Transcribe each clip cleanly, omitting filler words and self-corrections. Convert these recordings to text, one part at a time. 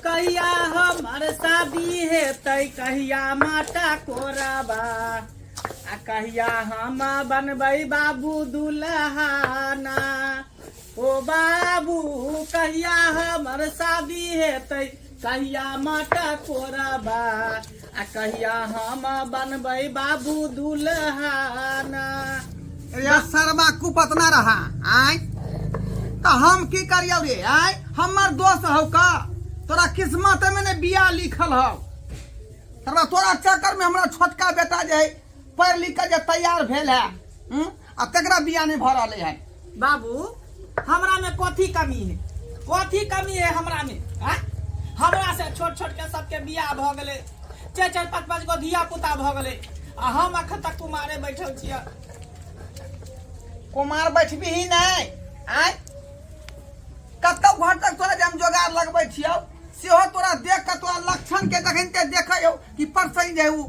कहिया हमर शादी है तय कहिया माटा कोराबा आ कहिया हम बनबै बाबू दुल्हाना। ओ बाबू कहिया हमर शादी है तय कहिया माटा कोराबा आ कहिया हम बनबै बाबू दुल्हाना। सरवा कुपत ना रहा आय तो हम की करियो रे आय हमर दोस्त हौ का तोरा किस्मत में ने बिया लिखल हौ सरवा तोरा चक्कर में हमरा छोटका बेटा जे है पढ़ लिख के जे तैयार भेल है आ तकरा बिया नहीं भरल है। बाबू हमरा में कथी कमी है? कथी कमी है हमरा में? हमरा से छोट छोट के सबके बियाह भ गेले, 4-4 5-5 गो धिया पुता भ गेले आ हम अखन तक कुमारे बैठल छियै। कुमार बैठबी ही नहीं आय कतौ घर तक तोरा जे हम जोगाड़ लगबै छियौ सेहो तोरा देख के तोरा लक्षण के देखते देखै कि परसई जे उ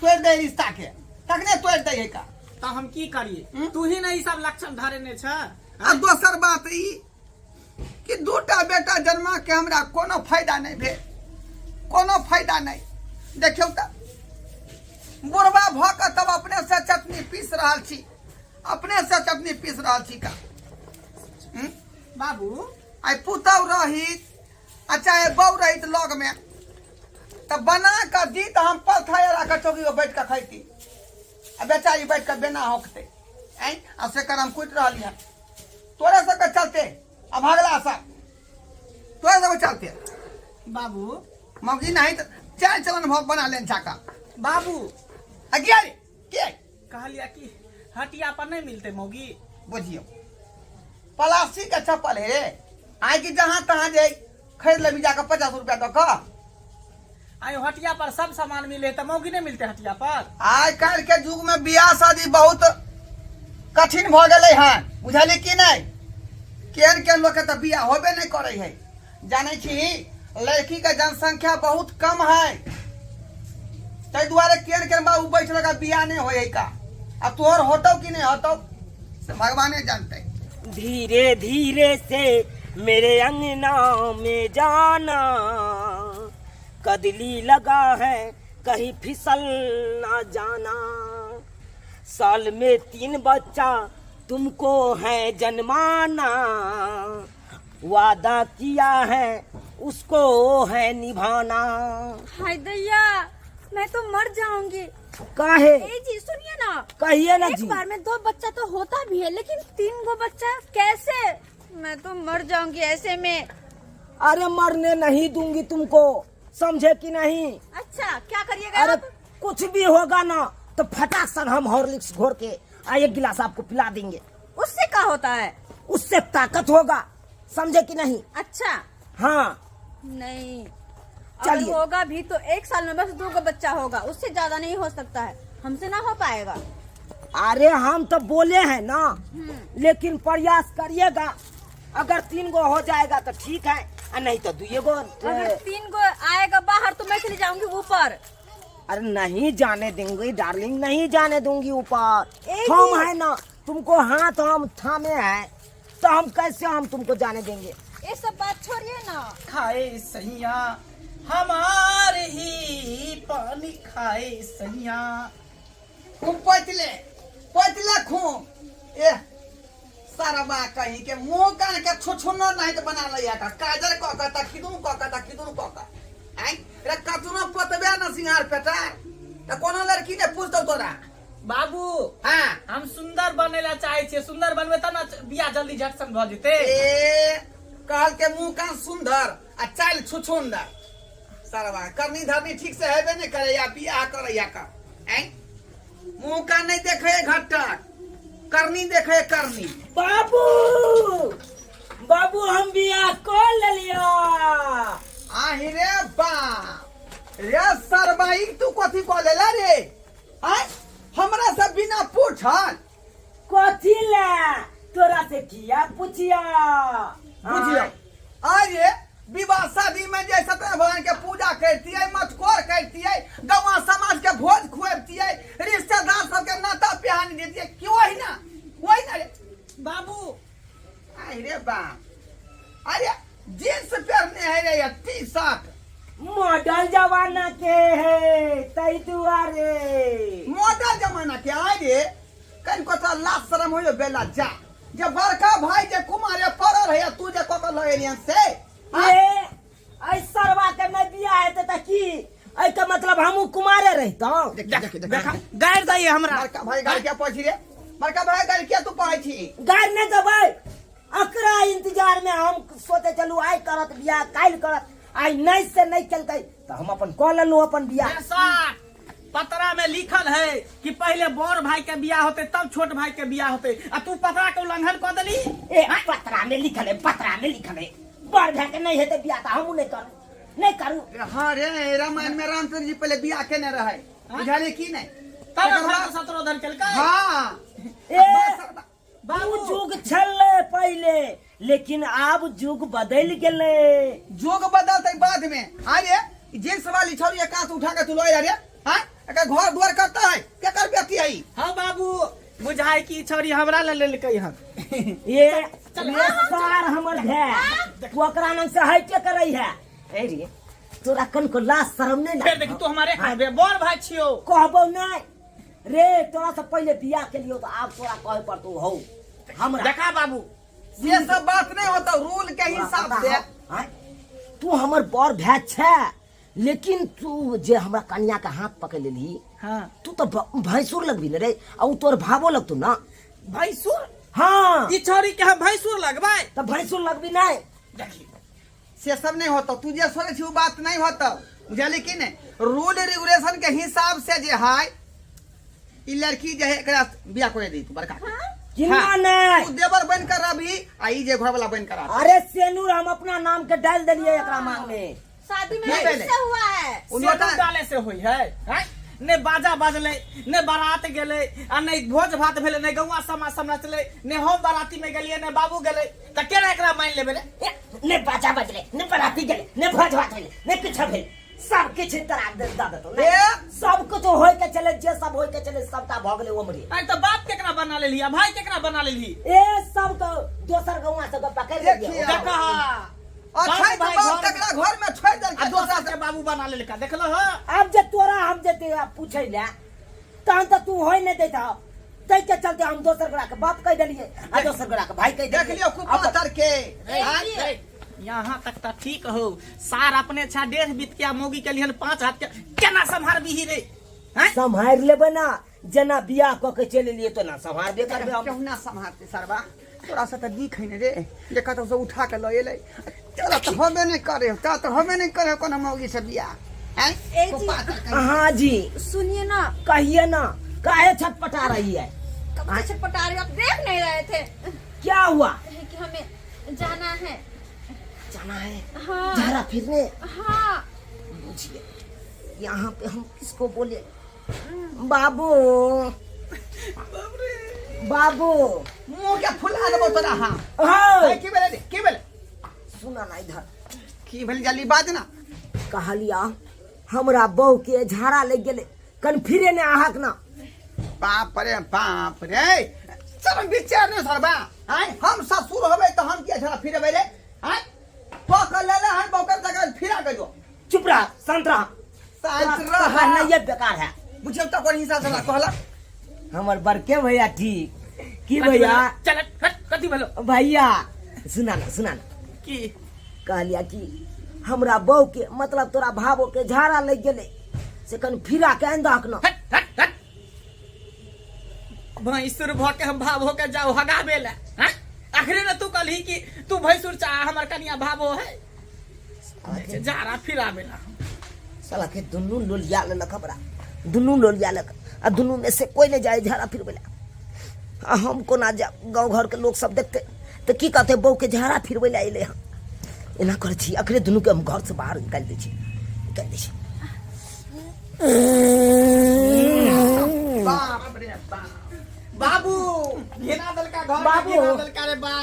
तोड़ दे रिश्ता के तकने तोड़ दे है का तो हम की करिए? तू ही नहीं सब लक्षण धरेने छ। आ दोसर बात ई कि दूटा बेटा जन्मा के हमरा कोनो फायदा नहीं भेल, कोनो फायदा नहीं। देखियो त बुढ़वा भ के तब अपने से चटनी पीस रहल छी, अपने से चटनी पीस रहल छी का बाबू आई पुतौ रही आ चाहे बहू रही लग में तब बना के दी तो हम पलथाया रख चौकी पर बैठ के खैती आ बेचारी बैठ के बेना होकते आ से कर हम कुट रहली है तोरे सबके चलते अब भगला सब तोरे सबके चलते बाबू मौगी नहीं तो चाय चलन भोग बना लेन छाका बाबू अगिया रे के कहलिया कि हटिया पर नहीं मिलते मौगी। बुझियो प्लास्टिक का चप्पल है आई कि जहां तहां जे खरीद ले जाकर 50 रुपया दो का आई हटिया पर सब सामान मिले तो मौगी नहीं मिलते हटिया पर? आज कल के युग में बियाह शादी बहुत कठिन भ गए हैं बुझली कि नहीं। केहन केहन लोग के तो बियाह होबे नहीं करे है। जाने छी लड़की के जनसंख्या बहुत कम है तै द्वारे केहन केहन बाबू बैठ लगा बियाह नहीं होए का आ तोहर होतो कि नहीं होतो से भगवाने जानते। धीरे धीरे से मेरे अंगना में जाना कदली लगा है कहीं फिसल ना जाना। साल में 3 बच्चा तुमको है जन्माना वादा किया है उसको है निभाना। हाय दैया मैं तो मर जाऊंगी। काहे? ए जी सुनिए ना, कहिए ना जी। एक बार में 2 बच्चा तो होता भी है लेकिन 3 गो बच्चा कैसे? मैं तो मर जाऊंगी ऐसे में। अरे मरने नहीं दूंगी तुमको, समझे कि नहीं? अच्छा क्या करिएगा? अरे आप? कुछ भी होगा ना तो फटाक सन हम हॉर्लिक्स घोर के 1 गिलास आपको पिला देंगे। उससे क्या होता है? उससे ताकत होगा, समझे कि नहीं? अच्छा हाँ नहीं चलिए। अगर होगा भी तो 1 साल में बस 2 गो बच्चा होगा, उससे ज्यादा नहीं हो सकता है, हमसे ना हो पाएगा। अरे हम तो बोले हैं ना, लेकिन प्रयास करिएगा। अगर 3 गो हो जाएगा तो ठीक है और नहीं तो 2 गो। अगर 3 गो आएगा बाहर तो मैं चली जाऊंगी ऊपर। अरे नहीं जाने देंगे डार्लिंग, नहीं जाने दूंगी ऊपर। एक हम ही- है ना, तुमको हाथ हम थामे हैं तो हम कैसे हम तुमको जाने देंगे? ये सब बात छोड़िए ना। खाए सैया हमारे ही पानी खाए सैया। खूब पतले खूब ए सारा बा कहीं के मुंह कान के छुछुन्नर नहीं तो बना लिया का काजल क का तकिदुन क का तकिदुन क का आई रे कतुनो पतबे न सिंगार पेटा त कोनो लड़की ने पूछतो तोरा बाबू हां हम सुंदर बनेला चाहे छे, सुंदर बनबे त ना बियाह जल्दी झटसन भ जेते। ए कहल के मुंह कान सुंदर आ चाल छुछुंदर सारा बा करनी धरनी ठीक से हेबे नहीं करे या बियाह करे या का आई मुंह कान नहीं देखे घटक करनी देखे करनी। बाबू बाबू हम बियाह कर लिया। आहि रे बा रे सरबाई तू कथी को लेला रे आय हमरा से बिना पूछल कथी ला तोरा से किया पूछिया? बुझियो अरे विवाह शादी में जे सत्यनारायण भगवान के पूजा करती है, मटकोर करती है, गौवा समाज के भोज खुआती है, रिश्तेदार सबके नाता पिहानी देती है, क्यों है ना वही ना रे बाबू आई रे बा अरे जींस पहनने है रे टी शर्ट मॉडल जमाना के है तई दुआरे। मॉडल जमाना के आए रे कहीं को तो लाज शर्म हो बेला जा जब बड़का भाई जे कुमारे पड़ल है तू जे को लगेलियन से ए ऐ सरवा के में बिया हेते त की ऐ के मतलब हमहू कुमारे रहतौ। देखा गाड़ दई हमरा बड़का भाई गाड़ी क्या पहुंची रे बड़का भाई गाड़ी क्या तू पहुंची छी गाड़ ने देबै अकरा इंतजार में हम सोचे चलू आई करत बिया काल करत आई नहीं से नहीं चलतै तो हम अपन कॉल लेलू अपन बिया। पतरा में लिखल है कि पहले बड़ भाई के बियाह होते तब छोट भाई के बियाह होते आ तू पतरा के उल्लंघन कर देली। ए पतरा में लिखल है बड़ भाई के नहीं हेते बिया त हमहू नहीं करू। हां रे रामायण में रामचंद्र जी पहले बियाह केने रहे बुझाले की नहीं तब शत्रुधन केलकै। हां ए बाबू जुग छले पहले लेकिन अब जुग बदल गेले। जोग बदलते बाद में अरे जींस वाली छोरी एक हाथ उठा के तू लोए रे हां एक घर द्वार करता है क्या कर बेटी आई। हां बाबू बुझाई की छोरी हमरा ले लेलकै हम ये सार हमर है ओकरा नाम से हटे करई है। ए रे तोरा कन को लाज शर्म नहीं फिर देखी तू हमारे कहबे बड़ भाई छियो कहबो नहीं रे तोरा से पहले बियाह के लियो तो आप तोरा कहे पर तू हो हमरा देखा बाबू ये सब बात नहीं होता रूल के हिसाब से तू हमर बड़ भाई छे लेकिन तू जे हमरा कन्या का हाथ पकड़ लेली हां तू तो भैंसुर लगबी रे और तोर भावो लगतू ना भैंसुर। हाँ ई छोरी के हम भैंसुर लगबै तो भैंसुर लगबी नहीं। देखी से सब नहीं होता तू जे सोचे छी वो बात नहीं होता बुझाली की नहीं रूल रेगुलेशन के हिसाब से जे है ई लड़की जे है एकरा बियाह करे दी तू बड़का किन्ना नहीं तू देवर बन कर अभी आई जे घर वाला बन कर आ अरे सेनूर हम अपना नाम के डाल दिलिए एकरा मांग में। शादी में नहीं पहले। किससे हुआ है? उन्होंने डाले से होई है हैं? ने बाजा बजले ने बारात गेले आ ने भोज भात भेले ने गौवा समाज समझले ने हम बाराती में गेलिए ने बाबू गेले त केना एकरा मान लेबे रे। ने बाजा बजले ने बराती गेले ने भोज भात भेले ने किछ भेल सब किछ तरा दे दतो ए सब कुछ होय के चले जे सब होय के चले सबटा भ गेले ओमरी। आई त बाप केकरा बना लेली आ भाई केकरा बना लेली। ए सब तो दोसर गौवा से पकड़ ले देखिए। देखा अच्छा तो बाप तकला घर में छोड़ दल आ के दोसर के बाबू बना लेलका देखलो ह। अब जे तोरा हम जे ते पूछै ले तहन त तू होय नै देता तै के चलते हम दोसर गोरा के बाप कह देलिए आ दोसर गोरा के भाई कह देख लियो खूब पातर के यहाँ तक तो ठीक हो सार अपने छा 1.5 बीत के मोगी के लिए 5 हाथ के केना संभार भी रे हैं। संभार लेबे ना जना बियाह क के चले लिए तो ना संभार दे करबे हम। क्यों ना संभालते सरबा तोरा से तो दिख है रे जे कतो से उठा के लए ले तेरा तो हमे नहीं करे ता तो हमे नहीं करे कोनो मौगी से बियाह हैं। ए जी। हाँ जी सुनिए ना कहिए ना काहे छटपटा रही है कब से छटपटा रहे हो? आप देख नहीं रहे थे क्या हुआ कि हमें जाना है। जाना है हाँ जरा फिरने। हाँ बुझिए यहाँ पे हम किसको बोले बाबू बाबू मुंह के फुला देबो तोरा हां हाँ की बेले सुना ना इधर की भेल जल्दी बात ना कहलिया हमरा बहू के झाड़ा लग गेले कन फिरे ने आहक ना बाप रे चल विचार नहीं सरबा हैं हम ससुर होबे तो हम क्या झड़ा फिरबे रे हैं पकड़ ले ले हम बकर जगह फिरा के जो चुप रह शांत रह शांत कहना रह ये बेकार है। बुझे तो कोन हिसाब से कहला हमर बड़के भैया ठीक की भैया चल हट कथी भेलो भैया सुना ना की कहलिया कि हमरा बहू के मतलब तोरा भावो के झाड़ा लग गेले से कन फिरा के अंदक ना हट भैंसुर भ के हम भाव हो के जाओ हगा बेला हैं। आखिर न तू कहली कि तू भैंसुर चाह हमर कनिया भावो है जारा फिरा बेला साला के दुनू लोलिया लक हमरा दुनू लोलिया लक आ दुनू में से कोई नहीं जाए झाड़ा फिर बेला आ हम कोना जा गांव घर के लोग सब देखते तो की कहते बहू के झाड़ा फिरबै ले अइले हम एना कर छी अखरे दुनू के हम घर से बाहर निकाल दै छी बाप रे बाप बाबू घेरा दल का घर बाबू। घेरा दल का रे बा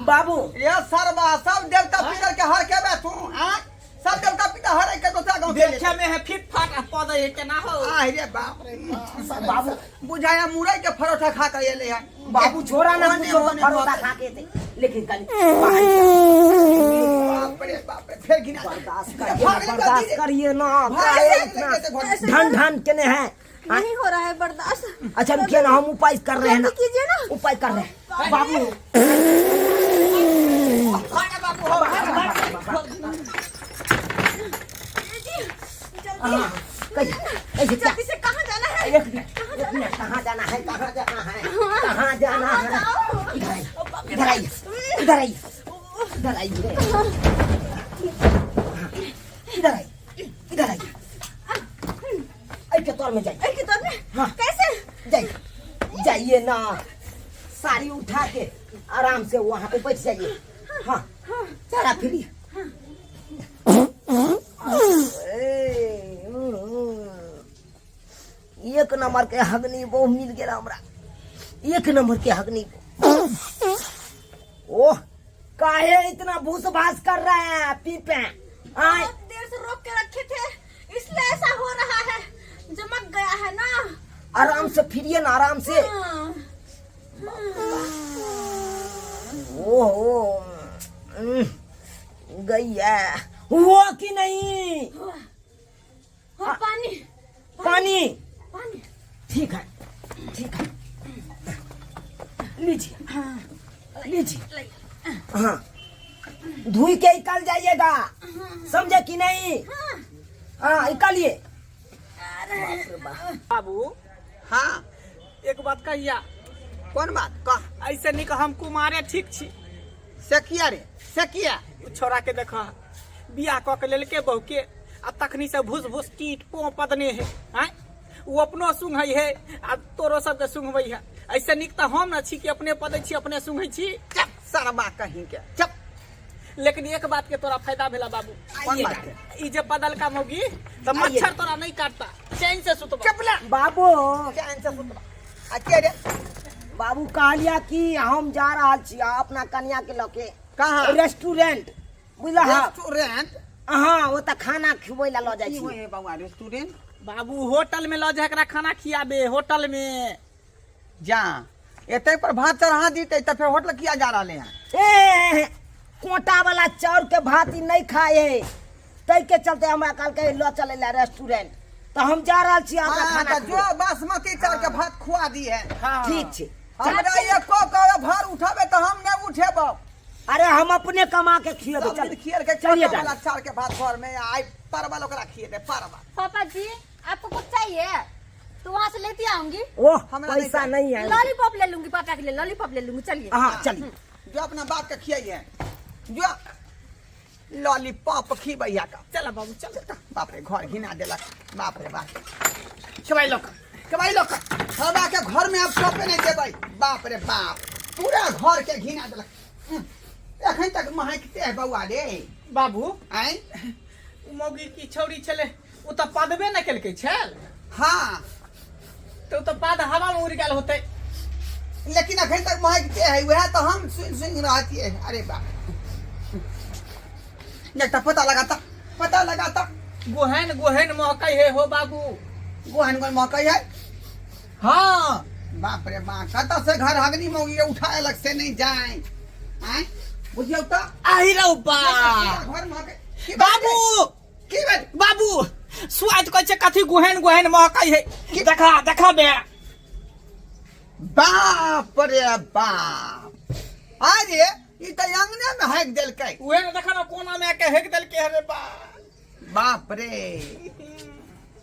बाबू ये सरबा सब देवता पितर के हर के बे तू हैं सब देवता पिता हर के दोसरा गांव के देखे में है फिट फाट पद है के ना हो। आ रे बाप रे बाबू बुझाया मुरई के परोठा खा के एले है बाबू छोरा ना ओने कुछो ओने परोठा बाप। खा के थे लेकिन कल बाप बाप रे फिर गिना बर्दाश्त करिए ना, काहे इतना ढन ढन के है। नहीं हो रहा है बर्दाश्त। अच्छा रुकिए ना, हम उपाय कर रहे हैं ना, कीजिए ना, उपाय कर रहे हैं बाबू। जल्दी से कहाँ जाना है? एक मिनट, कहाँ जाना है, कहाँ जाना है, कहाँ जाना है? इधर आइए, इधर आइए, इधर आइए, इधर आइए, इधर आइए, तौर में जाइए। एक तौर में? हाँ। कैसे? जाइए, जाइए ना, साड़ी उठा के आराम से वहाँ पे बैठ जाइए। हाँ, चला फिरिए। एक नंबर के हगनी वो मिल गया हमरा, एक नंबर के हगनी वो। ओह, काहे इतना भूस भास कर रहा है पीपे? बहुत देर से रोक के रखे थे, इसलिए ऐसा हो रहा है, चमक गया है ना। आराम से फिरिए ना, आराम से। ओह, गई है हुआ कि नहीं? हाँ, पानी पानी पानी। ठीक है, ठीक है, लीजिए, लीजिए। हाँ, धुई के निकल जाइएगा, समझे कि नहीं? हाँ, निकालिए। बाबू हाँ एक बात कहिया, कौन बात कह? ऐसे नहीं हम कुमारे ठीक छी। सेकिया रे सेकिया। उ छोरा के देखा बियाह कऽ के लेलके बहू के, आ तखनी से भूस भूस कीट पो पदने है। आय वो अपनो सुंघै है आ तोरो सब के सुंघबै है। ऐसे निक त हम न छी कि अपने पदै छी अपने सुंघै छी। चप सरबा कहीं के चप। लेकिन एक बात के तोरा फायदा भेला बाबू, कौन बात के? ई जे बदल का मोगी त मच्छर तोरा नहीं काटता, चैन से सुतबा। चपला बाबू, चैन से सुतबा। अच्छे रे बाबू कहलिया कि हम जा रहा छी अपना कन्या के लके कहाँ? रेस्टोरेंट, बुझल? रेस्टोरेंट? हाँ, वो त खाना खिबै ला जाइ की छी। होय बाबू रेस्टोरेंट? बाबू होटल में ल जा एकरा खाना खियाबे, होटल में। जा एते पर भात चढ़ा दीते त फिर होटल किया जा रहे हैं? ए, कोटा वाला चाउर के भात ही नहीं खाए है, तै के चलते हमरा कल के लो चले ला रेस्टोरेंट। तो हम जा रहा छी अपना हाँ, खाना तो जो बासमती चावल के भात खुआ दी है। ठीक छै। हमरा ये को भार उठाबे तो हम नहीं उठेबो। अरे हम अपने कमा के खिएबे, चल खियर के चलिए वाला चावल के भात घर में आई परवल ओकरा खिए दे परवल। पापा जी आपको कुछ चाहिए तो वहाँ से लेती आऊंगी। ओह, हमरा पैसा नहीं है। लॉलीपॉप ले लूंगी, पापा के लिए लॉलीपॉप ले लूंगी। चलिए। हाँ, चलिए। जो अपना बाप के खियाइए, जो लॉलीपॉप खी भैया का। चला बाबू चल। बाप रे घर घिना देलक, बाप रे बाप। कबाई लोग हवा के घर में आप चौपे नहीं देबै, बाप रे बाप। पूरा घर के घिना देलक। एखन तक महकते है बउआ रे। बाबू आय उ मौगी की छौरी छले, उ त पादबे न केलकै छल, हाँ, तो त पाद हवा में उड़ गेल होतै। लेकिन अखन तक महकते है, वह तो हम सुन रहती है। अरे बाप, एकटा पता लगाता गोहन गोहन महकै है हो बाबू। गोहन गोहन महकै है। हाँ बाप रे बाप, कत से घर हगनी मौगी उठाए लग से नहीं जाए। आय बुझियो तो आही रौ बा घर महकै। बाबू की बात? बाबू स्वाद कहै छै कथी गोहन गोहन महकै है। देखा बे। बाप रे बाप, अरे ई त अंगने में हक देलकै। उहे न देखा न कोना में के हेक देलकै है रे बा। बाप रे,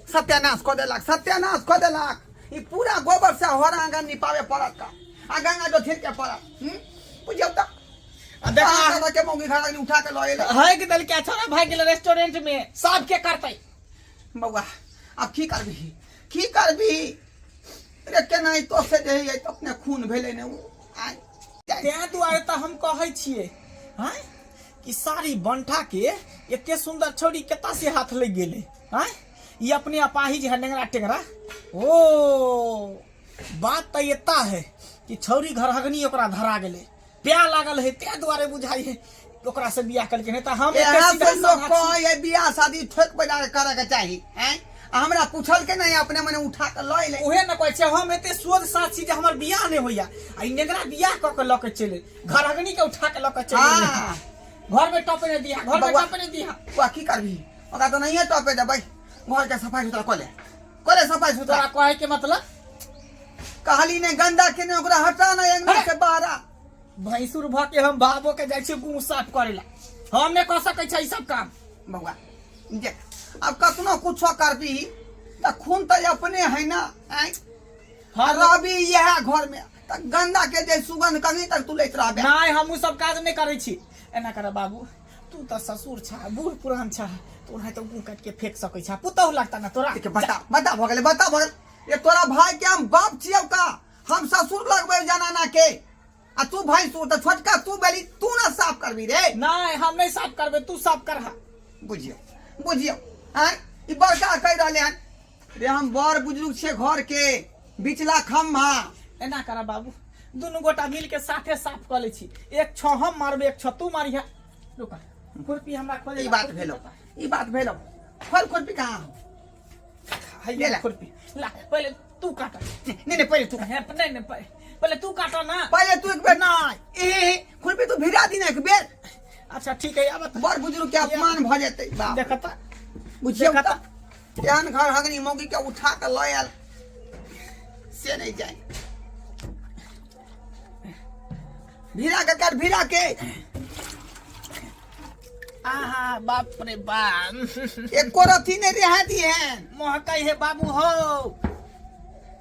सत्यानाश को देलक। ई पूरा गोबर से हर आंगन निपावे पड़त का, आ गंगा जो छिड़के पड़त। बुझियो त देखा के मौगी घर उठा के लए ले हेक देलकै, छोरा भाग गेल रेस्टोरेंट में, सब के करतै। बउआ अब की करबी रे? केना तो से जे तो अपने खून भेले ने आय तें दुआरे त हम कहै छियै हैं कि सारी बंठा के एते सुंदर छौरी केता से हाथ लग गेले। हैं ये अपने अपाहिज है नेंगरा टेंगरा। ओ बात त एता है कि छौरी घर हगनी ओकरा धरा गेले, प्यार लागल है, तें दुआरे बुझाई है ओकरा से बियाह करके। नहीं त हम एते सीधा साधा छी। ये बियाह शादी ठोक बजा के करे के चाहिए हैं? हमरा पूछल के नहीं, अपने मने उठा के लए ले। उहे न कहै छै हम एते सोच साथ छी जे हमर बियाह नहीं होइया, आ ई नेंगरा बियाह क के ल के चले, घर हगनी के उठा के ल के चले। हाँ, घर में टॉप नहीं दिया, घर में बउआ। टॉप नहीं दिया। वो की करबी ओका तो नहीं है टॉपे दे भाई घर के सफाई सुथरा करे सफाई सुथरा तोरा कहे के मतलब कहली ने गंदा के ने ओकरा हटा ना अंगना से बाहर भैंसुर भ के हम बाबो के जाइ छी गुण साफ करेला, हम नहीं कर सकै छै ई सब काम। बउआ जे अब कतनो कुछो करबी त खून त अपने है ना आई रहबी यह घर में त गंदा के जे सुगंध कभी तक तू लैत रहबे नहीं हम सब काज नहीं करे छी। एना कर बाबू, तू तो ससुर छा, बूढ़ पुरान छा, तोरा तो मुंह काट के फेंक सकै छा, पुतहु लगता ना तोरा। बता भ गेलै ये तोरा भाई के हम बाप छियौ का, हम ससुर लगबै जनाना के आ तू भाई तू त छोटका तू बेली तू ना साफ करबी रे। नहीं हम नहीं साफ करबे, तू साफ करहा। बुझियो हैं ई बड़का कह रहले हन रे हम बड़ बुजुर्ग छे घर के बिचला खम्हा। एना करा बाबू, दुनू गोटा मिल के साथे साफ कर ले छी, एक छ हम मारबे एक छ तू मारिहा। रुका खुरपी हमरा खोले ई बात भेलो फल खुरपी कहां है ले ला। खुरपी ला, पहले तू काट। नहीं पहले तू नहीं पहले तू काटा ना। पहले तू एक बेर ना ए खुरपी तू भिड़ा दी ना एक बेर। अच्छा ठीक है, अब बड़ बुजुर्ग के अपमान भ जेतै बाप देखता बुझियो देखता। एहन घर हगनी मौगी के उठा के ल आयल से नहीं जाए भिड़ा के आहा बाप रे बाप एको रथी नहीं रहा दिए महकाई है बाबू हो।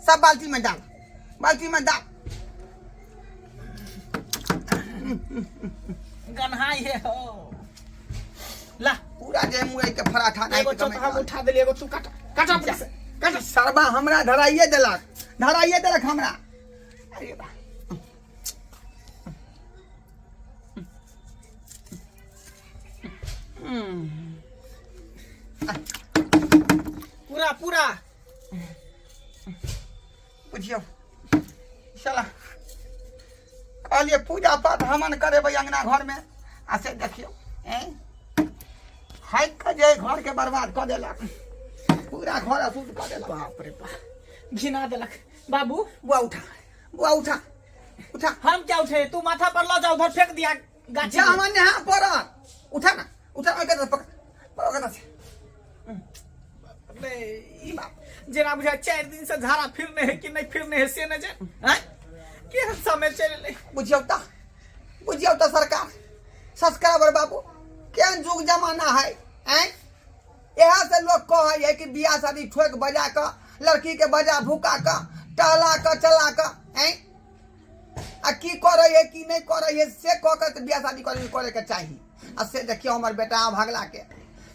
सब बाल्टी में डाल गन्हाई है हो। ला पूरा जे मुंह के पराठा नहीं एगो चौथा हम उठा देली, एगो तू काटा काटा अपने से काटा। सरबा हमरा धराइए देलक हमरा। अरे बा पूरा पूरा बुझियो चला कहलिए पूजा पाठ हमन करे अंगना घर में आ से देखियो हाइक के जे घर के बर्बाद कर देलक, पूरा घर अशुद्ध कर देलक। बाप रे बाप घिना देलक। बाबू बुआ उठा हम क्या उठे, तू माथा पर ला जा, उधर फेंक दिया गाछी जा में। हमन यहाँ पर उठा ओके तो पकड़ से अरे ई बाप जेना बुझा 4 दिन से झाड़ा फिरने है कि नहीं फिरने है से न जे हैं के समय चले। बुझियो तो सरकार सब्सक्राइबर बाबू केहन जुग जमाना है यह से लोग कहे है कि बियाह शादी ठोक बजा कर लड़की के बजा भूका कर टहला कर चला कर आ की करे है कि नहीं करे है से कह कर बियाह शादी करे के चाहिए। आ से देखियो हमर बेटा भागला के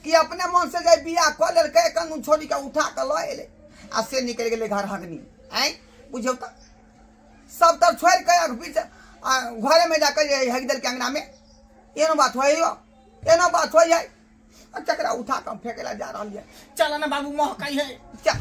कि अपने मन से जे बियाह कर लेलकै कानून छोड़ी के उठा के ल एले आ से निकल गेलै घर हगनी बुझियो तो सब तर छोड़ के बीच घरे में जाकर हग दिल के अंगना में एनो बात हो जाए चकरा उठा कर फेंकेला जा रहा है। चल ना बाबू महकाई है। चल